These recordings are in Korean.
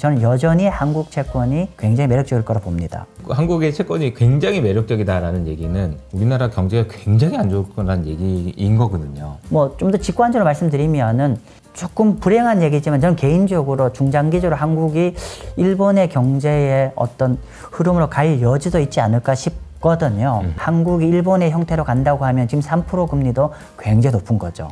저는 여전히 한국 채권이 굉장히 매력적일 거라 봅니다. 한국의 채권이 굉장히 매력적이다라는 얘기는 우리나라 경제가 굉장히 안 좋을 거라는 얘기인 거거든요. 뭐 좀 더 직관적으로 말씀드리면은 조금 불행한 얘기지만 저는 개인적으로 중장기적으로 한국이 일본의 경제의 어떤 흐름으로 갈 여지도 있지 않을까 싶거든요. 한국이 일본의 형태로 간다고 하면 지금 3% 금리도 굉장히 높은 거죠.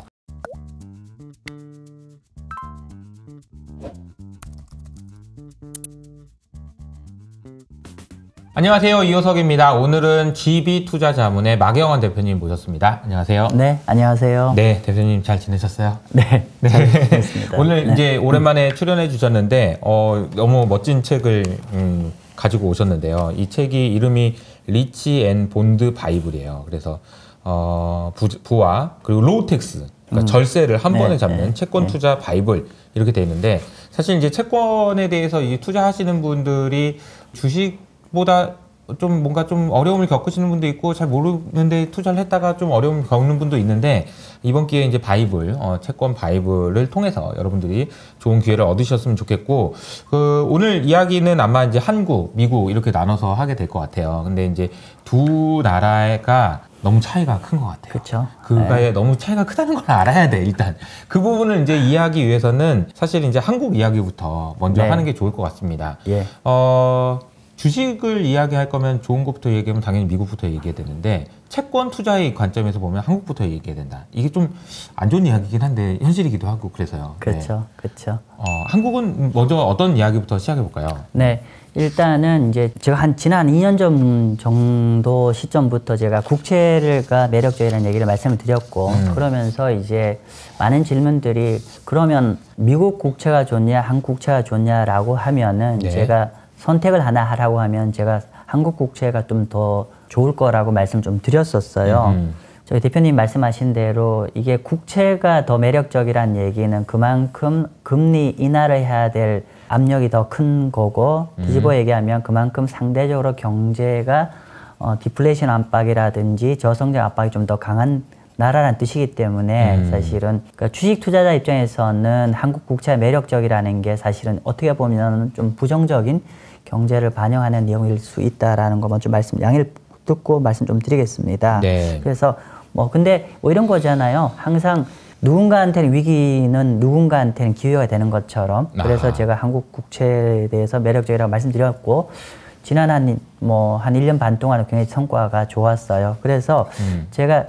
안녕하세요. 이호석입니다. 오늘은 GB투자자문의 마경원 대표님 모셨습니다. 안녕하세요. 네, 안녕하세요. 네, 대표님 잘 지내셨어요? 네, 잘 지냈습니다. 오늘 네. 이제 오랜만에 출연해 주셨는데 너무 멋진 책을 가지고 오셨는데요. 이 책이 이름이 리치 앤 본드 바이블이에요. 그래서 부와 그리고 로우텍스, 그러니까 절세를 한 번에 잡는 채권 투자 바이블 이렇게 돼 있는데, 사실 이제 채권에 대해서 이 투자하시는 분들이 주식보다 좀 뭔가 좀 어려움을 겪으시는 분도 있고 잘 모르는데 투자를 했다가 좀 어려움을 겪는 분도 있는데, 이번 기회에 이제 바이블, 채권 바이블을 통해서 여러분들이 좋은 기회를 얻으셨으면 좋겠고, 오늘 이야기는 아마 이제 한국, 미국 이렇게 나눠서 하게 될 것 같아요. 근데 이제 두 나라가 너무 차이가 큰 것 같아요. 그렇죠. 그거에 네. 너무 차이가 크다는 걸 알아야 돼, 일단. 그 부분을 이제 이해하기 위해서는 사실 이제 한국 이야기부터 먼저 네. 하는 게 좋을 것 같습니다. 예. 주식을 이야기할 거면 좋은 것부터 얘기하면 당연히 미국부터 얘기해야 되는데, 채권 투자의 관점에서 보면 한국부터 얘기해야 된다. 이게 좀 안 좋은 이야기긴 한데 현실이기도 하고 그래서요. 그렇죠. 네. 그렇죠. 한국은 먼저 어떤 이야기부터 시작해 볼까요? 네. 일단은 이제 제가 지난 2년 전 정도 시점부터 제가 국채가 매력적이라는 얘기를 말씀을 드렸고, 그러면서 이제 많은 질문들이 그러면 미국 국채가 좋냐, 한국 국채가 좋냐라고 하면은 네. 제가 선택을 하나 하라고 하면 제가 한국 국채가 좀 더 좋을 거라고 말씀 좀 드렸었어요. 저희 대표님 말씀하신 대로 이게 국채가 더 매력적이라는 얘기는 그만큼 금리 인하를 해야 될 압력이 더 큰 거고, 뒤집어 얘기하면 그만큼 상대적으로 경제가 디플레이션 압박이라든지 저성장 압박이 좀 더 강한 나라라는 뜻이기 때문에 사실은 그러니까 주식 투자자 입장에서는 한국 국채가 매력적이라는 게 사실은 어떻게 보면 좀 부정적인 경제를 반영하는 내용일 수 있다라는 거 먼저 양해를 듣고 말씀 좀 드리겠습니다. 네. 그래서 근데 이런 거잖아요. 항상 누군가한테는 위기는 누군가한테는 기회가 되는 것처럼, 그래서 제가 한국 국채에 대해서 매력적이라고 말씀드렸고, 지난 한 1년 반 동안 굉장히 성과가 좋았어요. 그래서 제가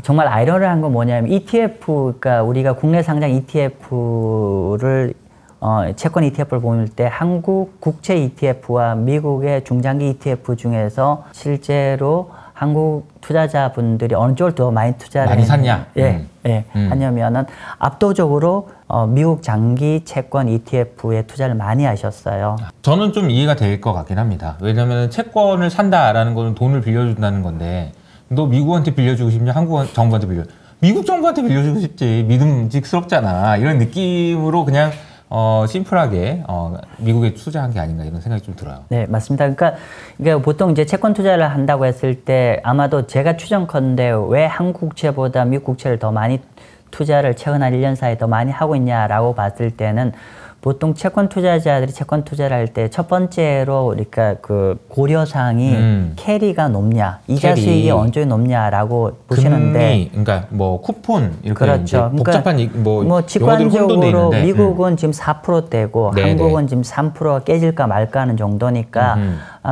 정말 아이러니한 건 뭐냐면 ETF, 그러니까 우리가 국내 상장 ETF를 채권 ETF를 볼 때 한국 국채 ETF와 미국의 중장기 ETF 중에서 실제로 한국 투자자분들이 어느 쪽을 더 많이 투자를 많이 샀냐? 하냐면은 압도적으로 미국 장기 채권 ETF에 투자를 많이 하셨어요. 저는 좀 이해가 될 것 같긴 합니다. 왜냐하면 채권을 산다라는 거는 돈을 빌려준다는 건데, 너 미국한테 빌려주고 싶냐? 한국 정부한테 미국 정부한테 빌려주고 싶지. 믿음직스럽잖아. 이런 느낌으로 그냥 심플하게 미국에 투자한 게 아닌가 이런 생각이 좀 들어요. 네, 맞습니다. 그러니까 보통 이제 채권 투자를 한다고 했을 때 아마도 제가 추정컨대 왜 한국 국채보다 미국 국채를 더 많이 투자를 최근 한 1년 사이에 더 많이 하고 있냐라고 봤을 때는, 보통 채권 투자자들이 채권 투자를 할 때 첫 번째로 그러니까 고려사항이 캐리가 높냐, 이자 수익이 어느 쪽이 높냐라고 보시는데, 금리, 그러니까 쿠폰 이렇게 그렇죠. 복잡한 그러니까 직관적으로 미국은 지금 4%대고 한국은 지금 3%가 깨질까 말까 하는 정도니까,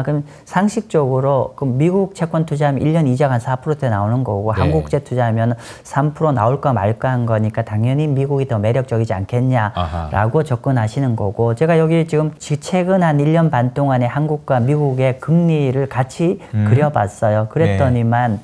그럼 상식적으로 미국 채권 투자하면 1년 이자가 한 4%대 나오는 거고, 한국 국채 투자하면 3% 나올까 말까 한 거니까 당연히 미국이 더 매력적이지 않겠냐라고 접근하시는 거고, 제가 여기 지금 최근 한 1년 반 동안에 한국과 미국의 금리를 같이 그려봤어요. 그랬더니만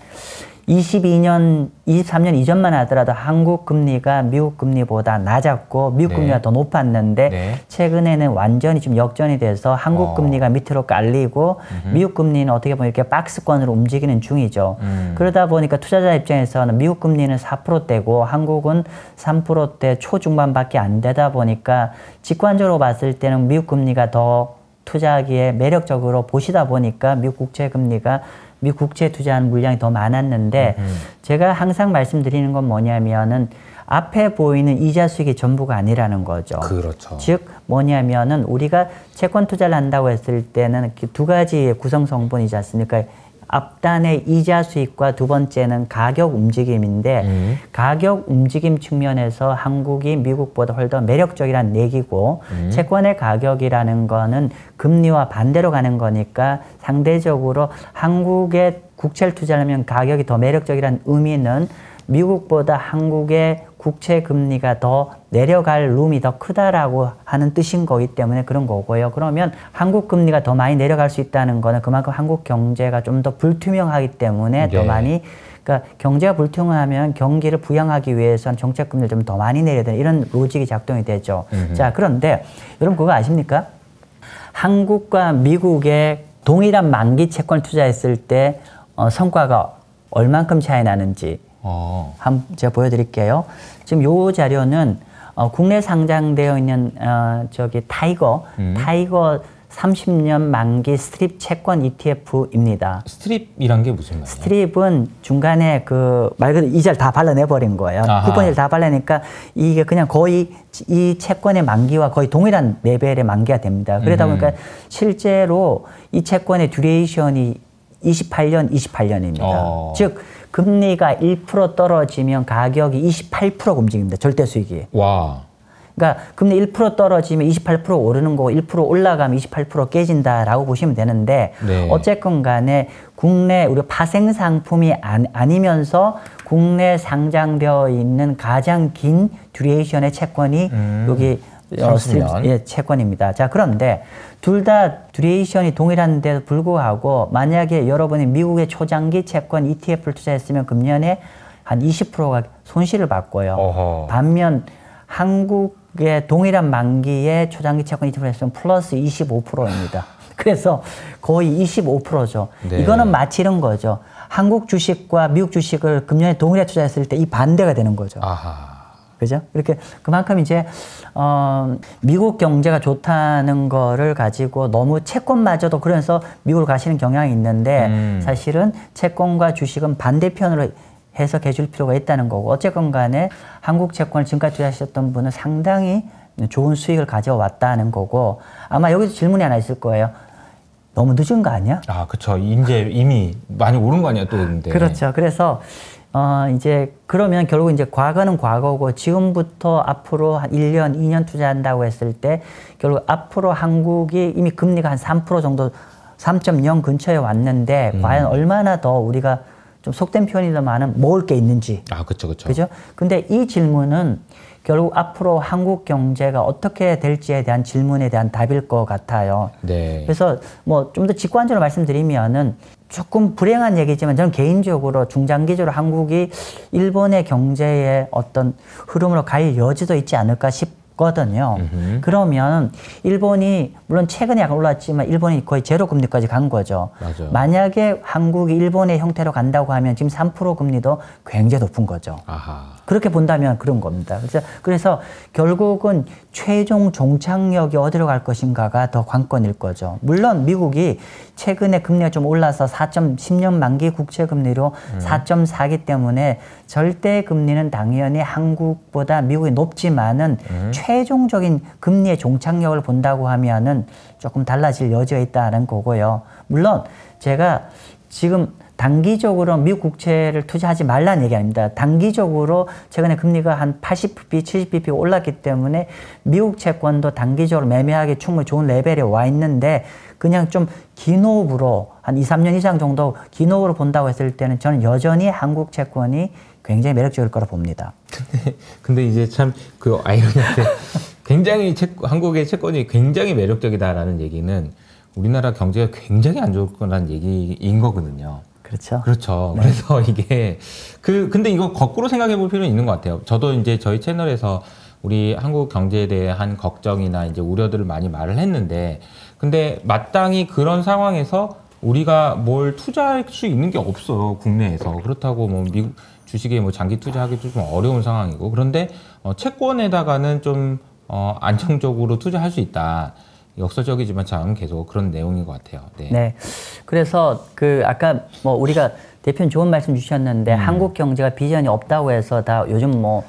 23년 이전만 하더라도 한국 금리가 미국 금리보다 낮았고 미국 금리가 더 높았는데, 최근에는 완전히 좀 역전이 돼서 한국 금리가 밑으로 깔리고 미국 금리는 어떻게 보면 이렇게 박스권으로 움직이는 중이죠. 그러다 보니까 투자자 입장에서는 미국 금리는 4%대고 한국은 3%대 초중반밖에 안 되다 보니까 직관적으로 봤을 때는 미국 금리가 더 투자하기에 매력적으로 보시다 보니까 미국 국채 금리가 미국 국채에 투자하는 물량이 더 많았는데, 제가 항상 말씀드리는 건 뭐냐면은 앞에 보이는 이자 수익이 전부가 아니라는 거죠. 그렇죠. 즉 뭐냐면은 우리가 채권 투자를 한다고 했을 때는 두 가지의 구성 성분이지 않습니까? 앞단의 이자 수익과 두 번째는 가격 움직임인데 가격 움직임 측면에서 한국이 미국보다 훨씬 더 매력적이라는 얘기고 채권의 가격이라는 거는 금리와 반대로 가는 거니까 상대적으로 한국의 국채를 투자하면 가격이 더 매력적이라는 의미는 미국보다 한국의 국채 금리가 더 내려갈 룸이 더 크다라고 하는 뜻인 거기 때문에 그런 거고요. 그러면 한국 금리가 더 많이 내려갈 수 있다는 거는 그만큼 한국 경제가 좀 더 불투명하기 때문에 더 많이 그러니까 경제가 불투명하면 경기를 부양하기 위해서는 정책 금리를 좀 더 많이 내려야 되는 이런 로직이 작동이 되죠. 자, 그런데 여러분 그거 아십니까? 한국과 미국의 동일한 만기 채권 투자했을 때 성과가 얼만큼 차이 나는지 한번 제가 보여드릴게요. 지금 요 자료는 국내 상장되어 있는 타이거 30년 만기 스트립 채권 ETF입니다. 스트립이란 게 무슨 말이에요? 스트립은 중간에 말 그대로 이자를 다 발라내버린 거예요. 쿠폰을 다 발라내니까 이게 그냥 거의 이 채권의 만기와 거의 동일한 레벨의 만기가 됩니다. 그러다 보니까 실제로 이 채권의 듀레이션이 28년입니다. 즉 금리가 1% 떨어지면 가격이 28% 움직입니다. 절대 수익이. 와. 그러니까 금리 1% 떨어지면 28% 오르는 거고 1% 올라가면 28% 깨진다라고 보시면 되는데 어쨌건 간에 국내 우리 파생 상품이 아니면서 국내 상장되어 있는 가장 긴 듀레이션의 채권이 여기 채권입니다. 자, 그런데 둘 다 듀레이션이 동일한데도 불구하고 만약에 여러분이 미국의 초장기 채권 ETF를 투자했으면 금년에 한 20%가 손실을 봤고요. 반면 한국의 동일한 만기의 초장기 채권 ETF를 했으면 플러스 25%입니다. 그래서 거의 25%죠. 이거는 마치 이런 거죠. 한국 주식과 미국 주식을 금년에 동일하게 투자했을 때 이 반대가 되는 거죠. 그죠? 이렇게 그만큼 이제 미국 경제가 좋다는 거를 가지고 너무 채권마저도 그래서 미국을 가시는 경향이 있는데 사실은 채권과 주식은 반대편으로 해석해 줄 필요가 있다는 거고 어쨌건 간에 한국 채권을 지금까지 투자하셨던 분은 상당히 좋은 수익을 가져왔다는 거고 아마 여기서 질문이 하나 있을 거예요. 너무 늦은 거 아니야? 그렇죠. 이제 이미 많이 오른 거 아니야 또 근데. 그렇죠. 그래서 이제 그러면 결국 이제 과거는 과거고 지금부터 앞으로 한 1년, 2년 투자한다고 했을 때 결국 앞으로 한국이 이미 금리가 한 3% 정도 3.0 근처에 왔는데 과연 얼마나 더 우리가 좀 속된 표현이지만은 먹을 게 있는지. 그렇죠. 그죠? 근데 이 질문은 결국 앞으로 한국 경제가 어떻게 될지에 대한 질문에 대한 답일 것 같아요. 그래서 뭐 좀 더 직관적으로 말씀드리면은 조금 불행한 얘기지만 저는 개인적으로 중장기적으로 한국이 일본의 경제의 어떤 흐름으로 갈 여지도 있지 않을까 싶거든요. 그러면 일본이 물론 최근에 약간 올랐지만 일본이 거의 제로 금리까지 간 거죠. 만약에 한국이 일본의 형태로 간다고 하면 지금 3% 금리도 굉장히 높은 거죠. 그렇게 본다면 그런 겁니다. 그래서 결국은 최종 종착역이 어디로 갈 것인가가 더 관건일 거죠. 물론 미국이 최근에 금리가 좀 올라서 10년 만기 국채 금리로 4.4기 때문에 절대 금리는 당연히 한국보다 미국이 높지만은 최종적인 금리의 종착역을 본다고 하면은 조금 달라질 여지가 있다는 거고요. 물론 제가 지금 단기적으로 미국 국채를 투자하지 말라는 얘기 아닙니다. 단기적으로 최근에 금리가 한 80bp, 70bp 올랐기 때문에 미국 채권도 단기적으로 매매하기 충분히 좋은 레벨에 와 있는데 그냥 좀 긴 호흡으로 한 2, 3년 이상 정도 긴 호흡으로 본다고 했을 때는 저는 여전히 한국 채권이 굉장히 매력적일 거라 봅니다. 근데 이제 참 그 아이러니한데 굉장히 한국의 채권이 굉장히 매력적이다라는 얘기는 우리나라 경제가 굉장히 안 좋을 거라는 얘기인 거거든요. 그렇죠. 그래서 이게 근데 이거 거꾸로 생각해 볼 필요는 있는 것 같아요. 저도 이제 저희 채널에서 우리 한국 경제에 대한 걱정이나 이제 우려들을 많이 말을 했는데 근데 마땅히 그런 상황에서 우리가 뭘 투자할 수 있는 게 없어요. 국내에서. 그렇다고 뭐 미국 주식에 뭐 장기 투자하기도 좀 어려운 상황이고 그런데 채권에다가는 좀 안정적으로 투자할 수 있다. 역설적이지만 참 계속 그런 내용인 것 같아요. 네. 그래서 아까 뭐 우리가 대표님 좋은 말씀 주셨는데 한국 경제가 비전이 없다고 해서 다 요즘 뭐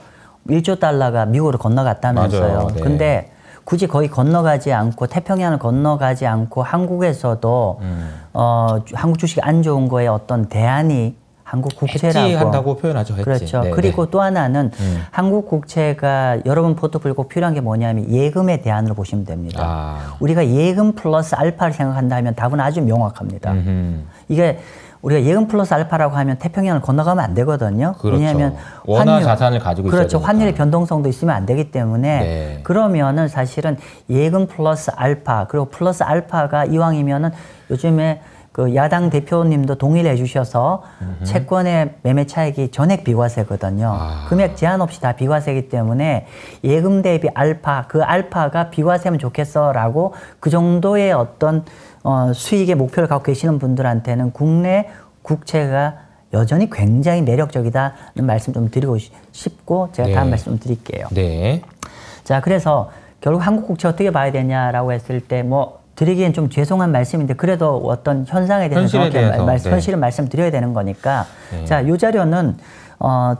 1조 달러가 미국으로 건너갔다면서요. 네. 근데 굳이 거의 건너가지 않고 태평양을 건너가지 않고 한국에서도 한국 주식이 안 좋은 거에 어떤 대안이 한국 국채라고 해지한다고 표현하죠. 해지. 그렇죠. 네, 그리고 또 하나는 한국 국채가 여러분 포트폴리오 꼭 필요한 게 뭐냐면 예금의 대안으로 보시면 됩니다. 우리가 예금 플러스 알파를 생각한다면 답은 아주 명확합니다. 이게 우리가 예금 플러스 알파라고 하면 태평양을 건너가면 안 되거든요. 그렇죠. 왜냐하면 원화 자산을 가지고 있어야 그렇죠. 되니까. 환율의 변동성도 있으면 안 되기 때문에 네. 그러면은 사실은 예금 플러스 알파 그리고 플러스 알파가 이왕이면은 요즘에 그 야당 대표님도 동의를 해주셔서 채권의 매매 차익이 전액 비과세거든요. 금액 제한 없이 다 비과세이기 때문에 예금 대비 알파 그 알파가 비과세면 좋겠어라고 그 정도의 어떤 수익의 목표를 갖고 계시는 분들한테는 국내 국채가 여전히 굉장히 매력적이다는 말씀 좀 드리고 싶고 제가 네. 다음 말씀 좀 드릴게요. 네. 자, 그래서 결국 한국 국채 어떻게 봐야 되냐라고 했을 때 뭐 드리기엔 좀 죄송한 말씀인데 그래도 어떤 현상에 대해서 정확히 현실을 말씀드려야 되는 거니까 자, 이 자료는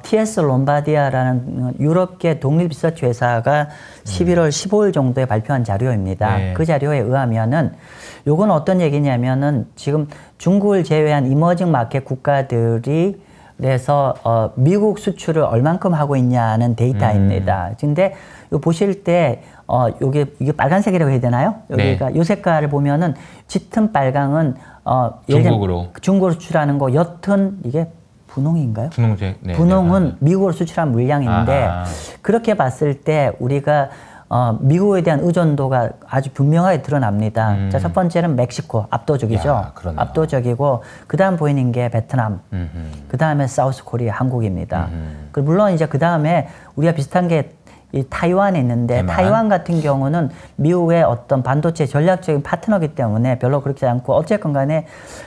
TS 롬바디아라는 유럽계 독립 리서치 회사가 11월 15일 정도에 발표한 자료입니다. 네. 그 자료에 의하면은 요건 어떤 얘기냐면은 지금 중국을 제외한 이머징 마켓 국가들이 그래서 미국 수출을 얼만큼 하고 있냐는 데이터입니다. 근데 요 보실 때 이게 빨간색이라고 해야 되나요? 여기가 네. 요 색깔을 보면은 짙은 빨강은 중국으로 수출하는 거, 옅은 이게 분홍인가요? 분홍색. 네, 분홍은 네. 미국으로 수출한 물량인데 그렇게 봤을 때 우리가 미국에 대한 의존도가 아주 분명하게 드러납니다. 자, 첫 번째는 멕시코, 압도적이죠. 야, 압도적이고 그 다음 보이는 게 베트남, 그 다음에 사우스 코리아, 한국입니다. 물론 이제 그 다음에 우리가 비슷한 게 이 타이완에 있는데 타이완 같은 경우는 미국의 어떤 반도체 전략적인 파트너이기 때문에 별로 그렇지 않고 어쨌건 간에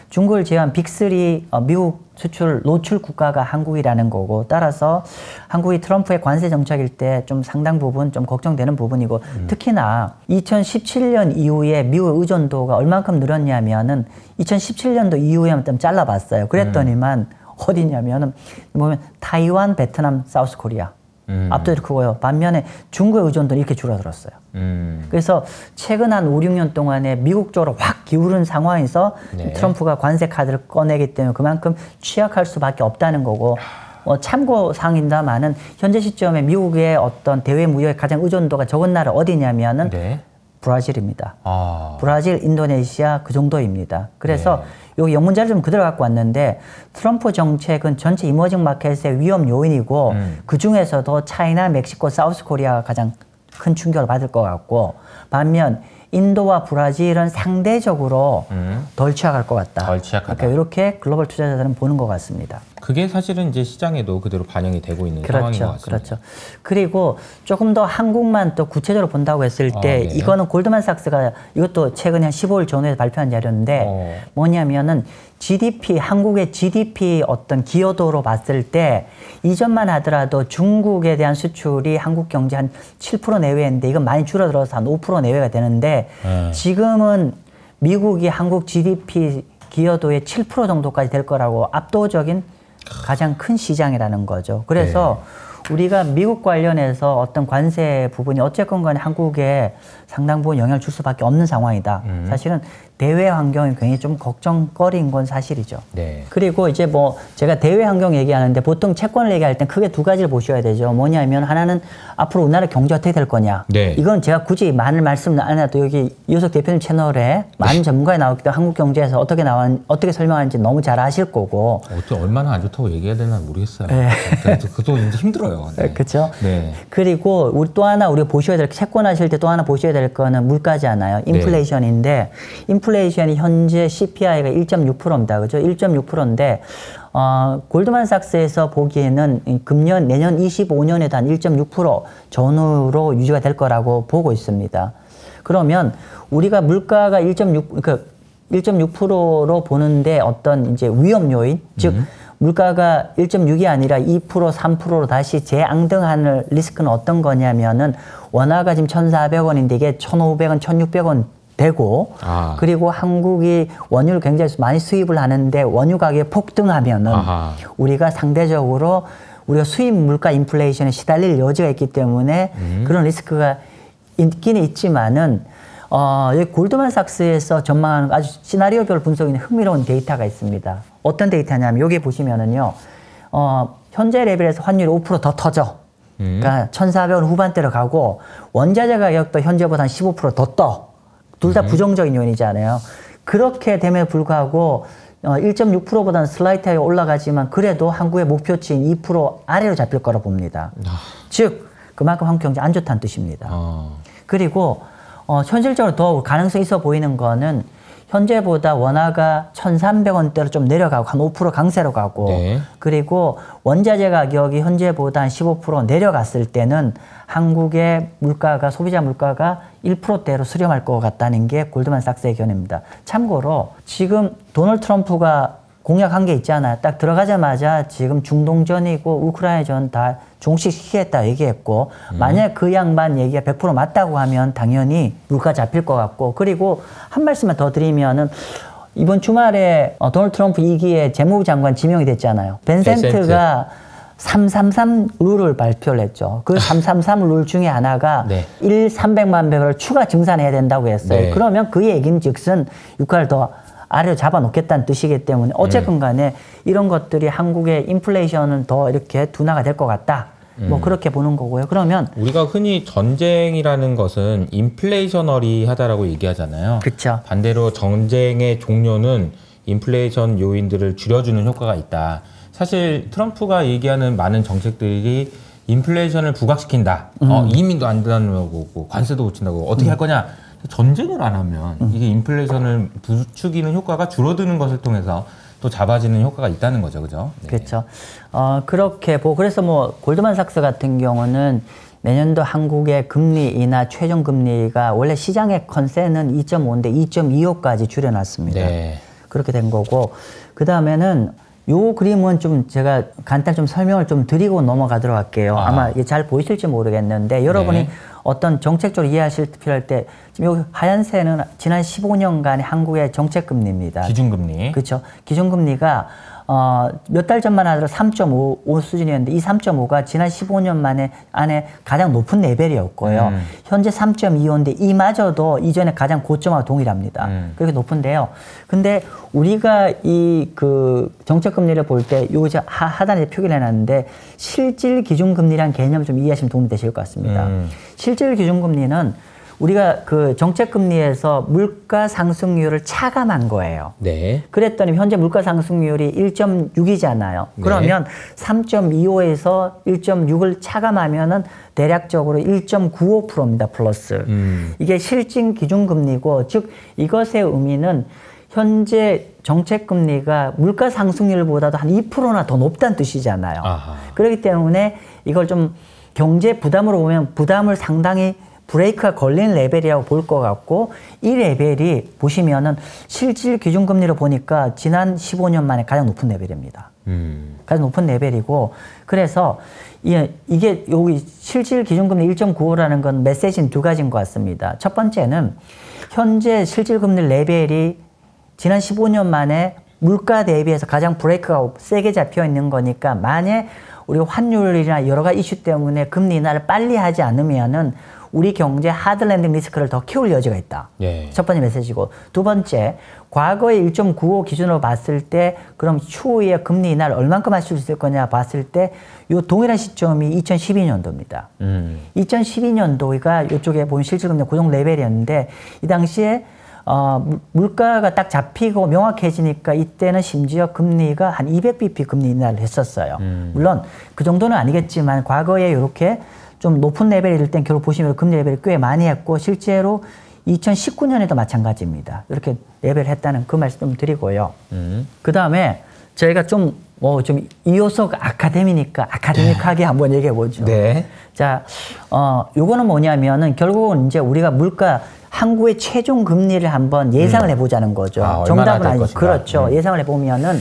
중국을 제외한 빅3 미국 수출 노출 국가가 한국이라는 거고 따라서 한국이 트럼프의 관세 정책일 때 좀 상당 부분 좀 걱정되는 부분이고 특히나 2017년 이후에 미국 의존도가 얼만큼 늘었냐면은 2017년도 이후에 한번 잘라봤어요. 그랬더니만 어디냐면은 보면 타이완, 베트남, 사우스 코리아 압도적으로 크고요. 반면에 중국의 의존도는 이렇게 줄어들었어요. 그래서 최근 한 5, 6년 동안에 미국 쪽으로 확 기울은 상황에서 네. 트럼프가 관세 카드를 꺼내기 때문에 그만큼 취약할 수밖에 없다는 거고 참고사항입니다만은 현재 시점에 미국의 어떤 대외 무역의 가장 의존도가 적은 나라 어디냐면은 네. 브라질입니다. 브라질, 인도네시아 그 정도입니다. 그래서 여기 영문자를 좀 그대로 갖고 왔는데 트럼프 정책은 전체 이머징 마켓의 위험 요인이고 그 중에서도 차이나, 멕시코, 사우스 코리아가 가장 큰 충격을 받을 것 같고 반면 인도와 브라질은 상대적으로 덜 취약할 것 같다. 덜 취약하다. 그러니까 이렇게 글로벌 투자자들은 보는 것 같습니다. 그게 사실은 이제 시장에도 그대로 반영이 되고 있는 상황인 것 같습니다. 그렇죠. 그리고 조금 더 한국만 또 구체적으로 본다고 했을 때 네. 이거는 골드만삭스가 이것도 최근에 한 15일 전후에 발표한 자료인데 뭐냐면은 GDP, 한국의 GDP 어떤 기여도로 봤을 때 이전만 하더라도 중국에 대한 수출이 한국 경제 한 7% 내외인데 이건 많이 줄어들어서 한 5% 내외가 되는데 지금은 미국이 한국 GDP 기여도의 7% 정도까지 될 거라고 압도적인 가장 큰 시장이라는 거죠. 그래서 우리가 미국 관련해서 어떤 관세 부분이 어쨌건 간에 한국에 상당 부분 영향을 줄 수밖에 없는 상황이다. 사실은 대외 환경이 굉장히 좀 걱정거리인 건 사실이죠. 네. 그리고 이제 뭐 제가 대외 환경 얘기하는데 보통 채권을 얘기할 땐 크게 두 가지를 보셔야 되죠. 뭐냐면 하나는 앞으로 우리나라 경제 어떻게 될 거냐. 네. 이건 제가 굳이 많은 말씀 안 해도 여기 이호석 대표님 채널에 많은 전문가가 나오기 때문에 한국 경제에서 어떻게 설명하는지 너무 잘 아실 거고. 얼마나 안 좋다고 얘기해야 되나 모르겠어요. 네. 그것도 이제 힘들어요. 네. 그렇죠. 네. 그리고 우리 또 하나 우리가 보셔야 될 채권하실 때 또 하나 보셔야 될 거는 물가잖아요. 인플레이션인데 인플레이션이 현재 CPI가 1.6%입니다. 그죠? 1.6%인데 골드만삭스에서 보기에는 금년 내년 25년에도 한 1.6% 전후로 유지가 될 거라고 보고 있습니다. 그러면 우리가 물가가 1.6%로 보는데 어떤 이제 위험 요인, 즉 물가가 1.6이 아니라 2%, 3%로 다시 재앙등하는 리스크는 어떤 거냐면은 원화가 지금 1,400원인데 이게 1,500원, 1,600원 되고 그리고 한국이 원유를 굉장히 많이 수입을 하는데 원유 가격이 폭등하면은 우리가 상대적으로 우리가 수입 물가 인플레이션에 시달릴 여지가 있기 때문에 그런 리스크가 있긴 있지만은 여기 골드만삭스에서 전망하는 아주 시나리오별 분석이 있는 흥미로운 데이터가 있습니다. 어떤 데이터냐면 여기 보시면은요, 현재 레벨에서 환율이 5% 더 터져. 그러니까 1,400원 후반대로 가고 원자재 가격도 현재보다 한 15% 더 떠. 둘 다 부정적인 요인이잖아요. 그렇게 됨에 불구하고 1.6%보다는 슬라이트하게 올라가지만 그래도 한국의 목표치인 2% 아래로 잡힐 거라 봅니다. 즉 그만큼 한국 경제 안 좋다는 뜻입니다. 그리고 현실적으로 더 가능성이 있어 보이는 거는 현재보다 원화가 1,300원대로 좀 내려가고 한 5% 강세로 가고 네. 그리고 원자재 가격이 현재보다 한 15% 내려갔을 때는 한국의 물가가 소비자 물가가 1%대로 수렴할 것 같다는 게 골드만삭스의 견해입니다. 참고로 지금 도널드 트럼프가 공약한 게 있잖아요. 딱 들어가자마자 지금 중동전이고 우크라이나전 다 종식시키겠다 얘기했고 만약 그 양반 얘기가 100% 맞다고 하면 당연히 물가 잡힐 것 같고 그리고 한 말씀만 더 드리면은 이번 주말에 도널드 트럼프 2기에 재무부 장관 지명이 됐잖아요. 벤센트가 333 룰을 발표를 했죠. 그 333 룰 중에 하나가 네. 300만 배럴 추가 증산해야 된다고 했어요. 네. 그러면 그 얘기는 즉슨 유가를 더 아래로 잡아놓겠다는 뜻이기 때문에 어쨌건 간에 이런 것들이 한국의 인플레이션은 더 이렇게 둔화가 될 것 같다. 뭐 그렇게 보는 거고요. 그러면 우리가 흔히 전쟁이라는 것은 인플레이셔너리하다라고 얘기하잖아요. 그렇죠. 반대로 전쟁의 종료는 인플레이션 요인들을 줄여주는 효과가 있다. 사실 트럼프가 얘기하는 많은 정책들이 인플레이션을 부각시킨다. 이민도 안 들어오고 관세도 붙인다고 어떻게 할 거냐. 전쟁을 안 하면 이게 인플레이션을 부추기는 효과가 줄어드는 것을 통해서 또 잡아지는 효과가 있다는 거죠, 그죠? 네. 그렇죠. 그렇게 보고 그래서 뭐 골드만삭스 같은 경우는 내년도 한국의 금리 인하 최종 금리가 원래 시장의 컨센은 2.5인데 2.25까지 줄여놨습니다. 네. 그렇게 된 거고 그 다음에는 요 그림은 좀 제가 간단 좀 설명을 좀 드리고 넘어가도록 할게요. 아마 이게 잘 보이실지 모르겠는데 여러분이 네. 어떤 정책적으로 이해하실 필요할 때 지금 여기 하얀새는 지난 15년간의 한국의 정책금리입니다. 기준금리. 그렇죠. 기준금리가 몇 달 전만 하더라도 3.5 수준이었는데 이 3.5가 지난 15년 안에 가장 높은 레벨이었고요. 현재 3.25인데 이마저도 이전에 가장 고점하고 동일합니다. 그렇게 높은데요. 근데 우리가 이 그 정책금리를 볼 때 요 하단에 표기를 해놨는데 실질 기준금리라는 개념을 좀 이해하시면 도움이 되실 것 같습니다. 실질 기준금리는 우리가 그 정책금리에서 물가 상승률을 차감한 거예요. 네. 그랬더니 현재 물가 상승률이 1.6이잖아요. 그러면 네. 3.25에서 1.6을 차감하면은 대략적으로 1.95%입니다. 플러스. 이게 실질 기준금리고 즉 이것의 의미는 현재 정책금리가 물가 상승률보다도 한 2%나 더 높다는 뜻이잖아요. 아하. 그렇기 때문에 이걸 좀 경제 부담으로 보면 부담을 상당히 브레이크가 걸리는 레벨이라고 볼 것 같고 이 레벨이 보시면은 실질 기준금리로 보니까 지난 15년 만에 가장 높은 레벨입니다. 가장 높은 레벨이고 그래서 이게 여기 실질 기준금리 1.95라는 건 메시지는 두 가지인 것 같습니다. 첫 번째는 현재 실질금리 레벨이 지난 15년 만에 물가 대비해서 가장 브레이크가 세게 잡혀 있는 거니까 만약 우리 환율이나 여러 가지 이슈 때문에 금리 인하를 빨리 하지 않으면은 우리 경제 하드랜딩 리스크를 더 키울 여지가 있다. 예. 첫 번째 메시지고 두 번째 과거의 1.95 기준으로 봤을 때 그럼 추후에 금리 인하를 얼만큼 할 수 있을 거냐 봤을 때 요 동일한 시점이 2012년도입니다. 2012년도가 이쪽에 보면 실질금리 고정 레벨이었는데 이 당시에 물가가 딱 잡히고 명확해지니까 이때는 심지어 금리가 한 200bp 금리 인하를 했었어요. 물론 그 정도는 아니겠지만 과거에 이렇게 좀 높은 레벨일 땐 결국 보시면 금리 레벨을 꽤 많이 했고 실제로 2019년에도 마찬가지입니다. 이렇게 레벨을 했다는 그 말씀 좀 드리고요. 그 다음에 저희가 좀 이호석 아카데미니까 아카데믹하게 한번 얘기해 보죠. 네. 자, 요거는 뭐냐면은 결국은 이제 우리가 한국의 최종 금리를 한번 예상을 해보자는 거죠. 정답은 아니죠. 그렇죠. 예상을 해보면은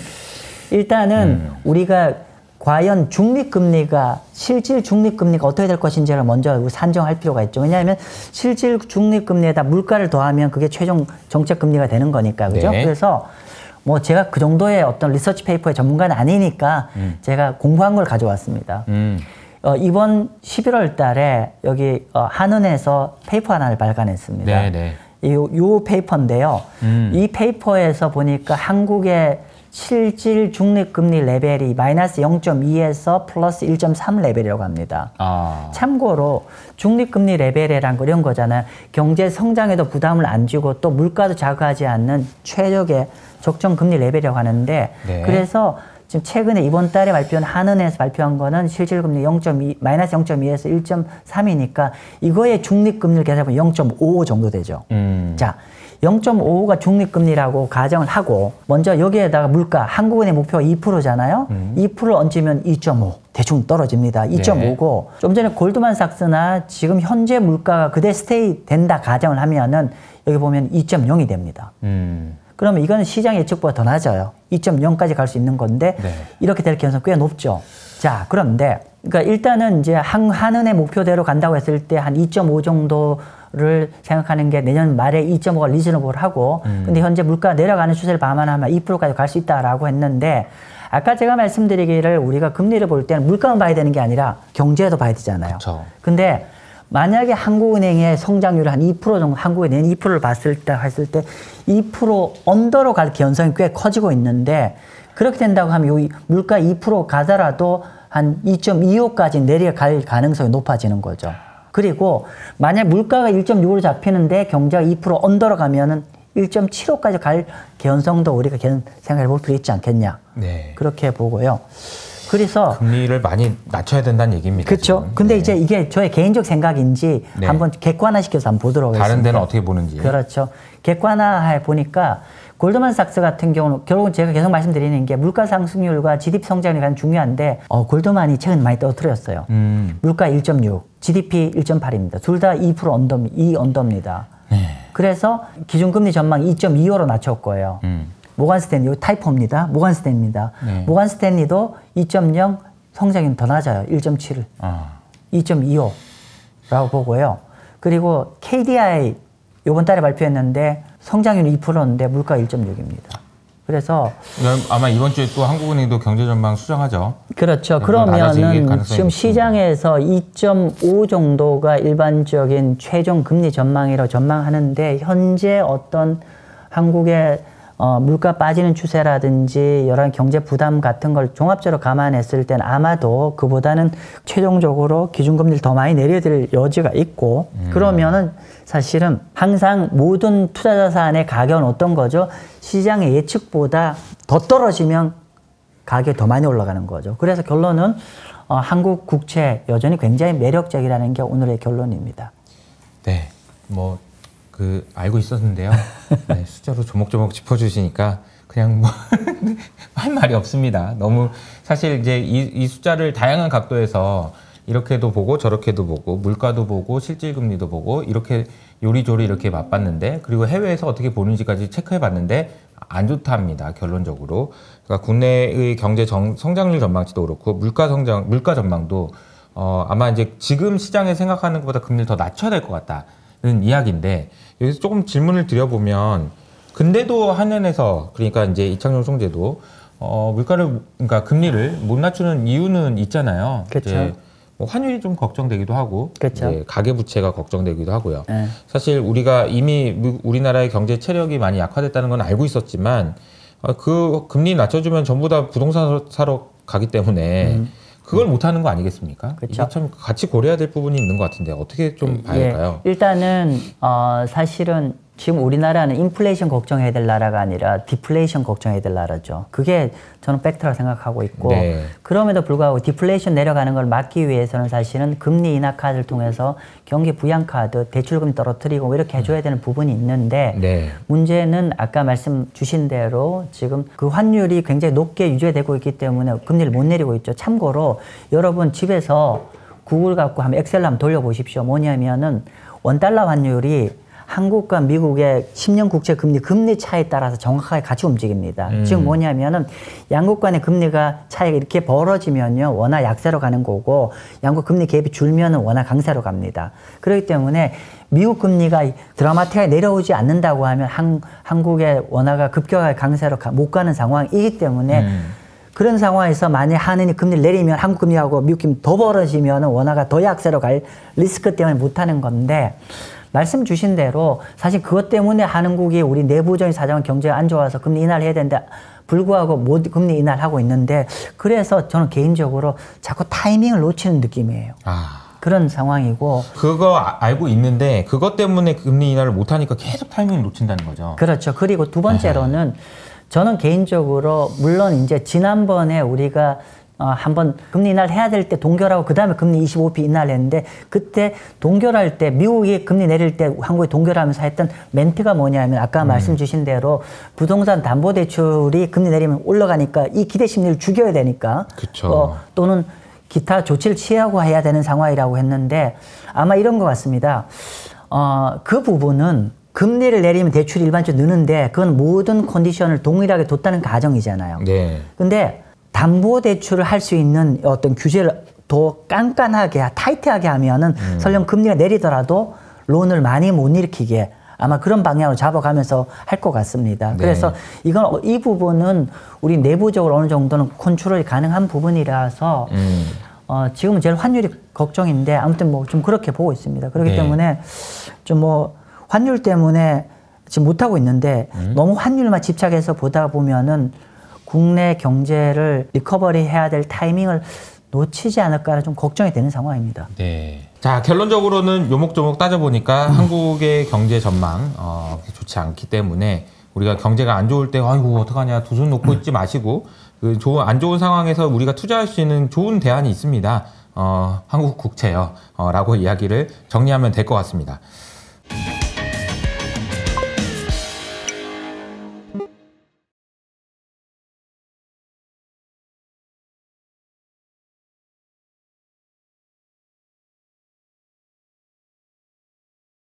일단은 우리가 과연 중립금리가 실질 중립금리가 어떻게 될 것인지를 먼저 산정할 필요가 있죠. 왜냐하면 실질 중립금리에다 물가를 더하면 그게 최종 정책금리가 되는 거니까. 그죠? 네. 그래서 뭐 제가 그 정도의 어떤 리서치 페이퍼의 전문가는 아니니까 제가 공부한 걸 가져왔습니다. 이번 11월 달에 여기 한은에서 페이퍼 하나를 발간했습니다. 네네. 요 페이퍼인데요. 이 페이퍼에서 보니까 한국의 실질 중립금리 레벨이 마이너스 0.2에서 플러스 1.3 레벨이라고 합니다. 참고로 중립금리 레벨이란 이런 거잖아요. 경제 성장에도 부담을 안 주고 또 물가도 자극하지 않는 최적의 적정금리 레벨이라고 하는데 네. 그래서 지금 최근에 이번 달에 발표한 한은에서 발표한 거는 실질금리 0.2, 마이너스 0.2에서 1.3이니까 이거의 중립금리를 계산하면 0.55 정도 되죠. 자, 0.55가 중립금리라고 가정을 하고 먼저 여기에다가 물가, 한국은행 목표가 2%잖아요. 2%를 얹으면 2.5 대충 떨어집니다. 2.5고 좀 전에 골드만삭스나 지금 현재 물가가 그대 스테이 된다 가정을 하면은 여기 보면 2.0이 됩니다. 그러면 이거는 시장 예측보다 더 낮아요. 2.0까지 갈 수 있는 건데 네. 이렇게 될 가능성이 꽤 높죠. 자, 그런데 그러니까 일단은 이제 한은의 목표대로 간다고 했을 때 한 2.5 정도를 생각하는 게 내년 말에 2.5가 리즈너블하고 근데 현재 물가 내려가는 추세를 감안하면 2%까지 갈 수 있다라고 했는데 아까 제가 말씀드리기를 우리가 금리를 볼 때는 물가만 봐야 되는 게 아니라 경제도 봐야 되잖아요. 그쵸. 근데 만약에 한국은행의 성장률이 한 2% 정도, 한국은행 2%를 봤을 때, 했을 때 2% 언더로 갈 가능성이 꽤 커지고 있는데 그렇게 된다고 하면 이 물가 2% 가더라도 한 2.25까지 내려갈 가능성이 높아지는 거죠. 그리고 만약 물가가 1.6으로 잡히는데 경제가 2% 언더로 가면은 1.75까지 갈 가능성도 우리가 생각해 볼 필요 있지 않겠냐. 네. 그렇게 보고요. 그래서 금리를 많이 낮춰야 된다는 얘기입니다. 그렇죠. 지금. 근데 네. 이제 이게 저의 개인적 생각인지 네. 한번 객관화시켜서 한번 보도록 하겠습니다. 다른 데는 어떻게 보는지. 그렇죠. 객관화해 보니까 골드만삭스 같은 경우는 결국은 제가 계속 말씀드리는 게 물가 상승률과 GDP 성장이 가장 중요한데 골드만이 최근 많이 떨어뜨렸어요. 물가 1.6, GDP 1.8입니다. 둘 다 2% 언더입니다. 네. 그래서 기준금리 전망 2.25로 낮췄고요. 모건 스탠리, 타이포입니다. 모건 스탠리입니다. 네. 모건 스탠리도 2.0 성장률이 더 낮아요. 1.7, 2.25라고 보고요. 그리고 KDI 이번 달에 발표했는데 성장률이 2%인데 물가 1.6입니다. 그래서 아마 이번 주에 또 한국은행도 경제 전망 수정하죠. 그렇죠. 그러면은 지금 시장에서 2.5 정도가 일반적인 최종 금리 전망이라고 전망하는데 현재 어떤 한국의 물가 빠지는 추세라든지 여러 경제 부담 같은 걸 종합적으로 감안했을 때는 아마도 그보다는 최종적으로 기준금리를 더 많이 내려드릴 여지가 있고 그러면은 사실은 항상 모든 투자자산의 가격은 어떤 거죠? 시장의 예측보다 더 떨어지면 가격이 더 많이 올라가는 거죠. 그래서 결론은 한국 국채 여전히 굉장히 매력적이라는 게 오늘의 결론입니다. 네, 알고 있었는데요. 네, 숫자로 조목조목 짚어주시니까 그냥 할 말이 없습니다. 너무 사실 이제 이 숫자를 다양한 각도에서 이렇게도 보고 저렇게도 보고 물가도 보고 실질금리도 보고 이렇게 요리조리 이렇게 맛봤는데 그리고 해외에서 어떻게 보는지까지 체크해봤는데 안 좋답니다. 결론적으로. 그러니까 국내의 경제 성장률 전망치도 그렇고 물가 전망도 아마 이제 지금 시장에 생각하는 것보다 금리를 더 낮춰야 될 것 같다는 이야기인데 여기서 조금 질문을 드려보면 근데도 한은에서 그러니까 이제 이창용 총재도 그러니까 금리를 못 낮추는 이유는 있잖아요. 그렇죠. 환율이 좀 걱정되기도 하고 그렇죠. 가계부채가 걱정되기도 하고요. 네. 사실 우리가 이미 우리나라의 경제 체력이 많이 약화됐다는 건 알고 있었지만 그 금리 낮춰주면 전부 다 부동산 사러 가기 때문에 그걸 못하는 거 아니겠습니까? 그렇죠. 이게 참 같이 고려해야 될 부분이 있는 것 같은데 어떻게 좀 봐야 할까요? 일단은 사실은 지금 우리나라는 인플레이션 걱정해야 될 나라가 아니라 디플레이션 걱정해야 될 나라죠. 그게 저는 팩트라고 생각하고 있고 네. 그럼에도 불구하고 디플레이션 내려가는 걸 막기 위해서는 사실은 금리 인하 카드를 통해서 경기 부양 카드, 대출금 떨어뜨리고 이렇게 해줘야 되는 부분이 있는데 네. 문제는 아까 말씀 주신 대로 지금 그 환율이 굉장히 높게 유지되고 있기 때문에 금리를 못 내리고 있죠. 참고로 여러분 집에서 구글 갖고 한번 엑셀로 한번 돌려보십시오. 뭐냐면은 원달러 환율이 한국과 미국의 10년 국채 금리 차이에 따라서 정확하게 같이 움직입니다. 즉 뭐냐면은 양국 간의 금리가 차이가 이렇게 벌어지면요 원화 약세로 가는 거고 양국 금리 갭이 줄면은 원화 강세로 갑니다. 그렇기 때문에 미국 금리가 드라마틱하게 내려오지 않는다고 하면 한국의 원화가 급격하게 강세로 못 가는 상황이기 때문에 그런 상황에서 만약 한은이 금리를 내리면 한국 금리하고 미국 금리 더 벌어지면 원화가 더 약세로 갈 리스크 때문에 못하는 건데 말씀 주신 대로 사실 그것 때문에 한국이 우리 내부적인 사정 경제가 안 좋아서 금리 인하를 해야 되는데 불구하고 못 금리 인하를 하고 있는데 그래서 저는 개인적으로 자꾸 타이밍을 놓치는 느낌이에요. 그런 상황이고 그거 알고 있는데 그것 때문에 금리 인하를 못하니까 계속 타이밍을 놓친다는 거죠. 그렇죠. 그리고 두 번째로는 저는 개인적으로 물론 이제 지난번에 우리가 한번 금리 인하를 해야 될 때 동결하고 그 다음에 금리 25p 인하를 했는데 그때 동결할 때 미국이 금리 내릴 때 한국이 동결하면서 했던 멘트가 뭐냐면 아까 말씀 주신 대로 부동산 담보대출이 금리 내리면 올라가니까 이 기대 심리를 죽여야 되니까 또는 기타 조치를 취하고 해야 되는 상황이라고 했는데 아마 이런 것 같습니다. 그 부분은 금리를 내리면 대출이 일반적으로 느는데 그건 모든 컨디션을 동일하게 뒀다는 가정이잖아요. 네. 근데 담보대출을 할 수 있는 어떤 규제를 더 깐깐하게, 타이트하게 하면은 설령 금리가 내리더라도 론을 많이 못 일으키게 아마 그런 방향으로 잡아가면서 할 것 같습니다. 네. 그래서 이 부분은 우리 내부적으로 어느 정도는 컨트롤이 가능한 부분이라서 지금은 제일 환율이 걱정인데 아무튼 뭐 좀 그렇게 보고 있습니다. 그렇기 때문에 좀 뭐 환율 때문에 지금 못하고 있는데 너무 환율만 집착해서 보다 보면은 국내 경제를 리커버리 해야 될 타이밍을 놓치지 않을까 좀 걱정이 되는 상황입니다. 네. 자, 결론적으로는 요목조목 따져보니까 한국의 경제 전망 좋지 않기 때문에 우리가 경제가 안 좋을 때 아이고 어떡하냐 두 손 놓고 있지 마시고 그 안 좋은 상황에서 우리가 투자할 수 있는 좋은 대안이 있습니다. 한국 국채요 라고 이야기를 정리하면 될 것 같습니다.